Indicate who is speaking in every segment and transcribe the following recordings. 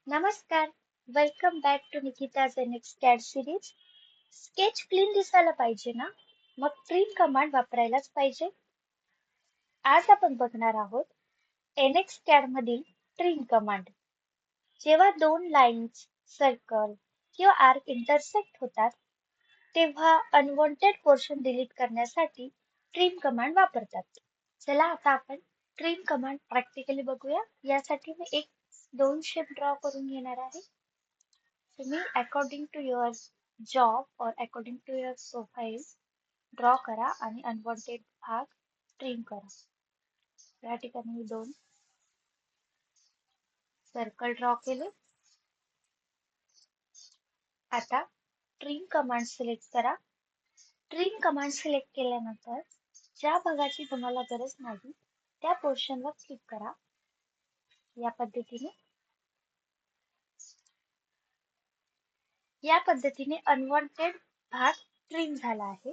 Speaker 1: नमस्कार, welcome back to Nikita's next CAD series. Sketch clean दिसायला पाहिजे ना, मग ट्रिम कमांड वापरायलाच पाहिजे. आज आपण बघणार आहोत NX CAD मधील ट्रिम कमांड. जेव्हा दोन लाईन्स, सर्कल किंवा आर्क इंटरसेक्ट होतात, तेव्हा अनवॉन्टेड पोर्शन डिलीट करण्यासाठी ट्रिम कमांड वापरतात. चला आता आपण ट्रिम कमांड प्रॅक्टिकली बघूया. यासाठी मी दोन शेप ड्रॉ करून घेणार आहे. तुम्ही अकॉर्डिंग टू युअर जॉब और according to your profile draw करा आणि अनवॉन्टेड भाग ट्रिम करा. या ठिकाणी मी दोन सर्कल ड्रॉ केले. आता ट्रिम कमांड सिलेक्ट करा. ट्रिम कमांड सिलेक्ट केल्यानंतर ज्या भागाची तुम्हाला गरज नाही त्या पोर्शनवर क्लिक करा. या पद्धतीने अनवॉन्टेड भाग ट्रिम झाला आहे.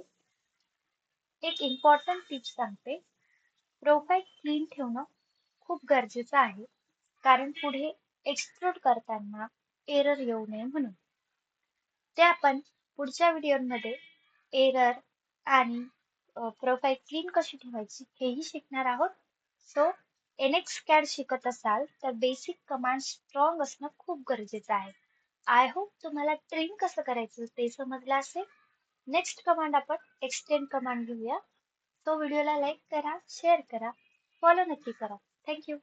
Speaker 1: एक इम्पॉर्टंट टिप सांगते, प्रोफाईल क्लीन ठेवणं खूप गरजेचं आहे, कारण पुढे एक्सट्रूड करताना एरर येऊ नये म्हणून. ते आपण पुढच्या व्हिडिओमध्ये एरर आणि प्रोफाईल क्लीन कशी ठेवायची हेही शिकणार आहोत. सो NX CAD शिकत असाल तर बेसिक कमांड स्ट्रॉंग असणं खूप गरजेचं आहे. आय होप तुम्हाला ट्रिम कसं करायचं ते समजलं असेल. नेक्स्ट कमांड आपण एक्सटेंड कमांड घेऊया. तो व्हिडिओला लाईक करा, शेअर करा, फॉलो नक्की करा. थँक्यू.